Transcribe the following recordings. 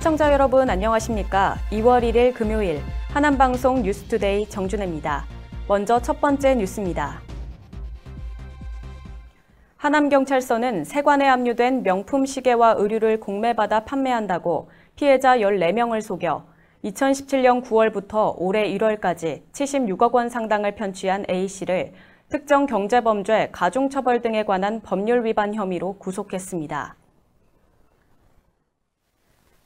시청자 여러분 안녕하십니까? 2월 1일 금요일 하남방송 뉴스투데이 정준혜입니다. 먼저 첫 번째 뉴스입니다. 하남경찰서는 세관에 압류된 명품 시계와 의류를 공매받아 판매한다고 피해자 14명을 속여 2017년 9월부터 올해 1월까지 76억 원 상당을 편취한 A씨를 특정 경제범죄, 가중처벌 등에 관한 법률 위반 혐의로 구속했습니다.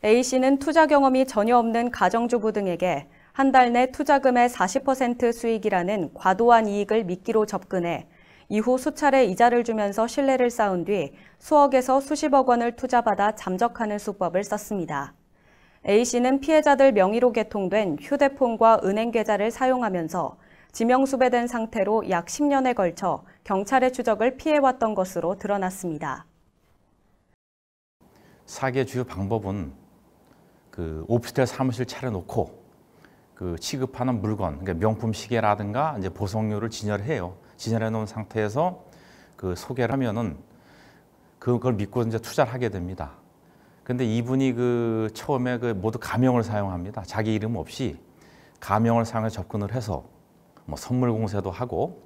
A씨는 투자 경험이 전혀 없는 가정주부 등에게 한 달 내 투자금의 40% 수익이라는 과도한 이익을 미끼로 접근해 이후 수차례 이자를 주면서 신뢰를 쌓은 뒤 수억에서 수십억 원을 투자받아 잠적하는 수법을 썼습니다. A씨는 피해자들 명의로 개통된 휴대폰과 은행 계좌를 사용하면서 지명수배된 상태로 약 10년에 걸쳐 경찰의 추적을 피해왔던 것으로 드러났습니다. 사기의 주요 방법은 오피스텔 사무실 차려놓고 취급하는 물건, 그러니까 명품 시계라든가 이제 보석류를 진열해요. 진열해 놓은 상태에서 소개를 하면은 그걸 믿고 이제 투자를 하게 됩니다. 근데 이분이 처음에 모두 가명을 사용합니다. 자기 이름 없이 가명을 사용해서 접근을 해서 뭐 선물 공세도 하고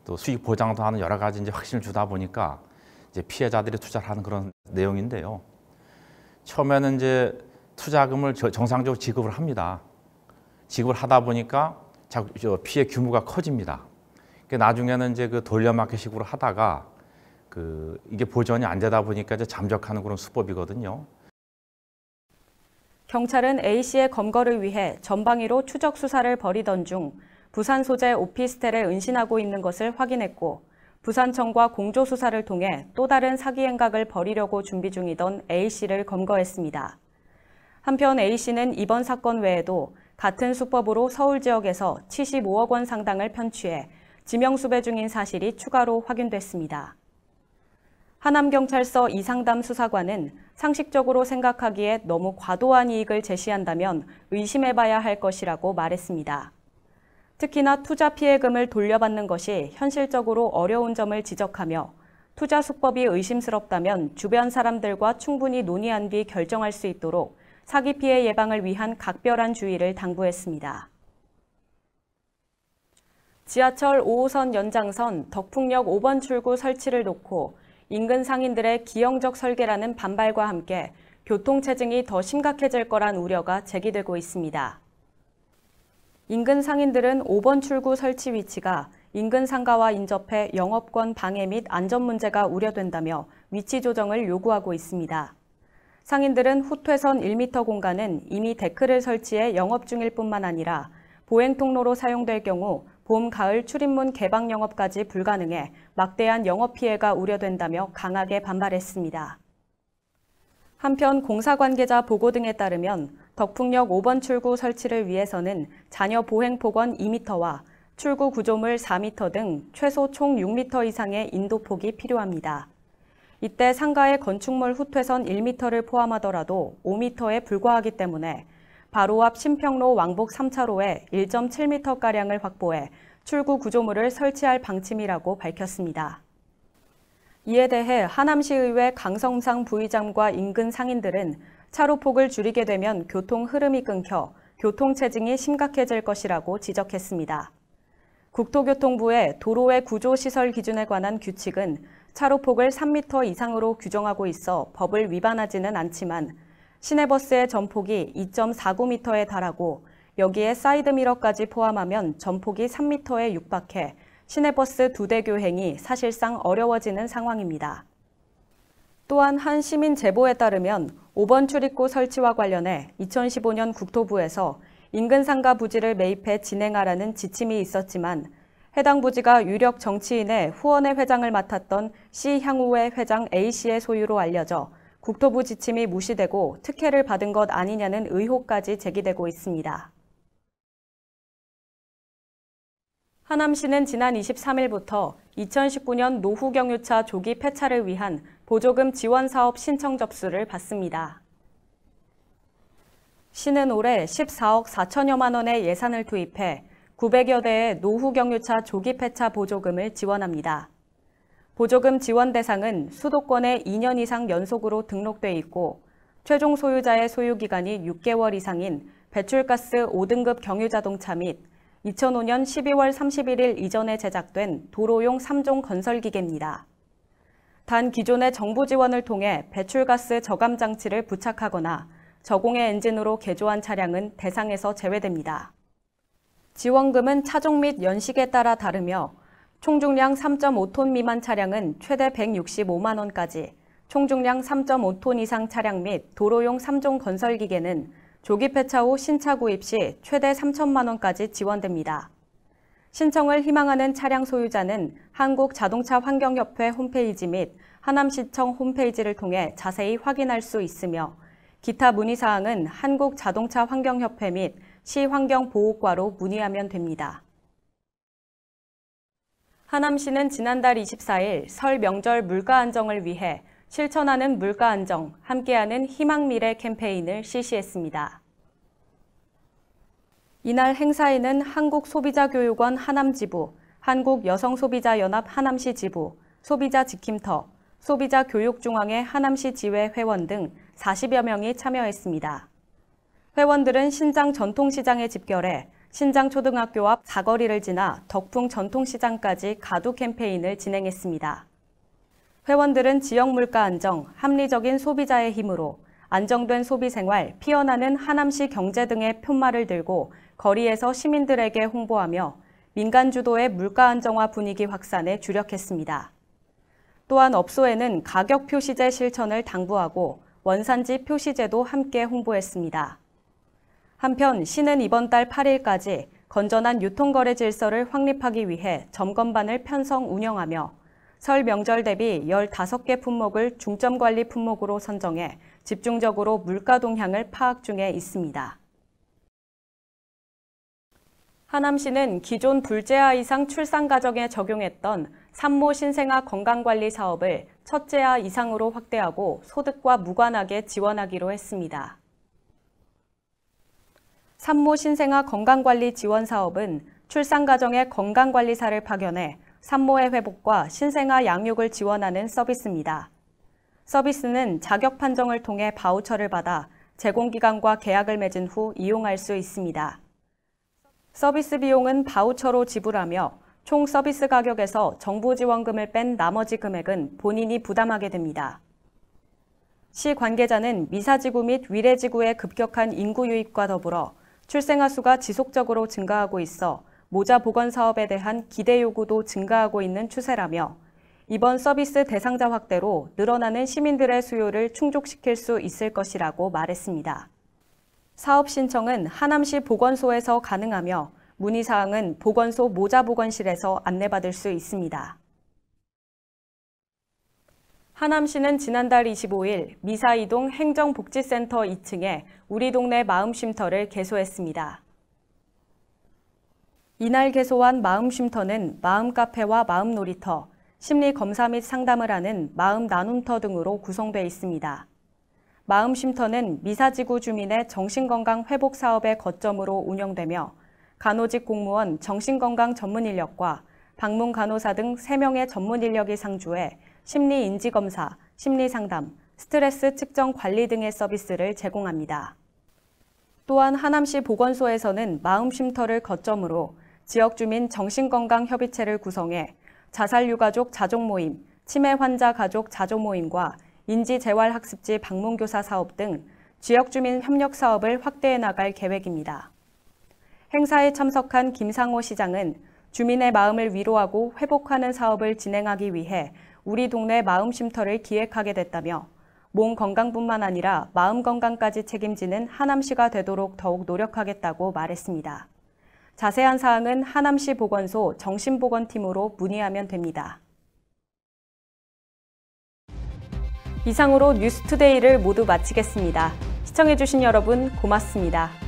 또 수익 보장도 하는 여러 가지 이제 확신을 주다 보니까 이제 피해자들이 투자를 하는 그런 내용인데요. 처음에는 이제 투자금을 정상적으로 지급을 합니다. 지급을 하다 보니까 피해 규모가 커집니다. 나중에는 이제 돌려막기식으로 하다가 이게 보전이 안 되다 보니까 이제 잠적하는 그런 수법이거든요. 경찰은 A씨의 검거를 위해 전방위로 추적 수사를 벌이던 중 부산 소재 오피스텔에 은신하고 있는 것을 확인했고 부산청과 공조 수사를 통해 또 다른 사기 행각을 벌이려고 준비 중이던 A씨를 검거했습니다. 한편 A씨는 이번 사건 외에도 같은 수법으로 서울 지역에서 75억 원 상당을 편취해 지명수배 중인 사실이 추가로 확인됐습니다. 하남경찰서 이상담 수사관은 상식적으로 생각하기에 너무 과도한 이익을 제시한다면 의심해봐야 할 것이라고 말했습니다. 특히나 투자 피해금을 돌려받는 것이 현실적으로 어려운 점을 지적하며 투자 수법이 의심스럽다면 주변 사람들과 충분히 논의한 뒤 결정할 수 있도록 사기 피해 예방을 위한 각별한 주의를 당부했습니다. 지하철 5호선 연장선 덕풍역 5번 출구 설치를 놓고 인근 상인들의 기형적 설계라는 반발과 함께 교통체증이 더 심각해질 거란 우려가 제기되고 있습니다. 인근 상인들은 5번 출구 설치 위치가 인근 상가와 인접해 영업권 방해 및 안전 문제가 우려된다며 위치 조정을 요구하고 있습니다. 상인들은 후퇴선 1m 공간은 이미 데크를 설치해 영업 중일 뿐만 아니라 보행 통로로 사용될 경우 봄, 가을 출입문 개방 영업까지 불가능해 막대한 영업 피해가 우려된다며 강하게 반발했습니다. 한편 공사 관계자 보고 등에 따르면 덕풍역 5번 출구 설치를 위해서는 잔여 보행 폭원 2m와 출구 구조물 4m 등 최소 총 6m 이상의 인도폭이 필요합니다. 이때 상가의 건축물 후퇴선 1m를 포함하더라도 5m에 불과하기 때문에 바로 앞 신평로 왕복 3차로에 1.7m가량을 확보해 출구 구조물을 설치할 방침이라고 밝혔습니다. 이에 대해 하남시의회 강성상 부의장과 인근 상인들은 차로폭을 줄이게 되면 교통 흐름이 끊겨 교통체증이 심각해질 것이라고 지적했습니다. 국토교통부의 도로의 구조시설 기준에 관한 규칙은 차로폭을 3m 이상으로 규정하고 있어 법을 위반하지는 않지만 시내버스의 전폭이 2.49m에 달하고 여기에 사이드미러까지 포함하면 전폭이 3m에 육박해 시내버스 2대 교행이 사실상 어려워지는 상황입니다. 또한 한 시민 제보에 따르면 5번 출입구 설치와 관련해 2015년 국토부에서 인근 상가 부지를 매입해 진행하라는 지침이 있었지만 해당 부지가 유력 정치인의 후원회 회장을 맡았던 C향후회 회장 A씨의 소유로 알려져 국토부 지침이 무시되고 특혜를 받은 것 아니냐는 의혹까지 제기되고 있습니다. 하남시는 지난 23일부터 2019년 노후경유차 조기 폐차를 위한 보조금 지원 사업 신청 접수를 받습니다. 시는 올해 14억 4천여만 원의 예산을 투입해 900여 대의 노후경유차 조기 폐차 보조금을 지원합니다. 보조금 지원 대상은 수도권에 2년 이상 연속으로 등록돼 있고 최종 소유자의 소유기간이 6개월 이상인 배출가스 5등급 경유자동차 및 2005년 12월 31일 이전에 제작된 도로용 3종 건설기계입니다. 단 기존의 정부 지원을 통해 배출가스 저감 장치를 부착하거나 저공해 엔진으로 개조한 차량은 대상에서 제외됩니다. 지원금은 차종 및 연식에 따라 다르며 총중량 3.5톤 미만 차량은 최대 165만 원까지, 총중량 3.5톤 이상 차량 및 도로용 3종 건설기계는 조기 폐차 후 신차 구입 시 최대 3천만 원까지 지원됩니다. 신청을 희망하는 차량 소유자는 한국자동차환경협회 홈페이지 및 하남시청 홈페이지를 통해 자세히 확인할 수 있으며 기타 문의사항은 한국자동차환경협회 및 시환경보호과로 문의하면 됩니다. 하남시는 지난달 24일 설 명절 물가 안정을 위해 실천하는 물가 안정, 함께하는 희망미래 캠페인을 실시했습니다. 이날 행사에는 한국소비자교육원 하남지부, 한국여성소비자연합 하남시 지부, 소비자지킴터, 소비자교육중앙회 하남시 지회 회원 등 40여 명이 참여했습니다. 회원들은 신장 전통시장에 집결해 신장초등학교 앞 사거리를 지나 덕풍 전통시장까지 가두 캠페인을 진행했습니다. 회원들은 지역 물가 안정, 합리적인 소비자의 힘으로 안정된 소비생활, 피어나는 하남시 경제 등의 푯말을 들고 거리에서 시민들에게 홍보하며 민간 주도의 물가 안정화 분위기 확산에 주력했습니다. 또한 업소에는 가격 표시제 실천을 당부하고 원산지 표시제도 함께 홍보했습니다. 한편 시는 이번 달 8일까지 건전한 유통거래 질서를 확립하기 위해 점검반을 편성 운영하며 설 명절 대비 15개 품목을 중점관리 품목으로 선정해 집중적으로 물가 동향을 파악 중에 있습니다. 하남시는 기존 둘째아 이상 출산 가정에 적용했던 산모 신생아 건강관리 사업을 첫째아 이상으로 확대하고 소득과 무관하게 지원하기로 했습니다. 산모 신생아 건강관리 지원 사업은 출산 가정의 건강관리사를 파견해 산모의 회복과 신생아 양육을 지원하는 서비스입니다. 서비스는 자격 판정을 통해 바우처를 받아 제공기관과 계약을 맺은 후 이용할 수 있습니다. 서비스 비용은 바우처로 지불하며 총 서비스 가격에서 정부 지원금을 뺀 나머지 금액은 본인이 부담하게 됩니다. 시 관계자는 미사지구 및 위례지구의 급격한 인구 유입과 더불어 출생아 수가 지속적으로 증가하고 있어 모자 보건 사업에 대한 기대 요구도 증가하고 있는 추세라며 이번 서비스 대상자 확대로 늘어나는 시민들의 수요를 충족시킬 수 있을 것이라고 말했습니다. 사업 신청은 하남시 보건소에서 가능하며 문의사항은 보건소 모자보건실에서 안내받을 수 있습니다. 하남시는 지난달 25일 미사이동 행정복지센터 2층에 우리 동네 마음쉼터를 개소했습니다. 이날 개소한 마음쉼터는 마음카페와 마음놀이터, 심리검사 및 상담을 하는 마음나눔터 등으로 구성되어 있습니다. 마음쉼터는 미사지구 주민의 정신건강 회복 사업의 거점으로 운영되며 간호직 공무원 정신건강 전문 인력과 방문 간호사 등 3명의 전문 인력이 상주해 심리인지검사, 심리상담, 스트레스 측정 관리 등의 서비스를 제공합니다. 또한 하남시 보건소에서는 마음쉼터를 거점으로 지역 주민 정신건강협의체를 구성해 자살유가족 자족모임, 치매 환자 가족 자조모임과 인지재활학습지 방문교사 사업 등 지역 주민 협력 사업을 확대해 나갈 계획입니다. 행사에 참석한 김상호 시장은 주민의 마음을 위로하고 회복하는 사업을 진행하기 위해 우리 동네 마음쉼터를 기획하게 됐다며 몸 건강뿐만 아니라 마음 건강까지 책임지는 하남시가 되도록 더욱 노력하겠다고 말했습니다. 자세한 사항은 하남시 보건소 정신보건팀으로 문의하면 됩니다. 이상으로 뉴스투데이를 모두 마치겠습니다. 시청해주신 여러분 고맙습니다.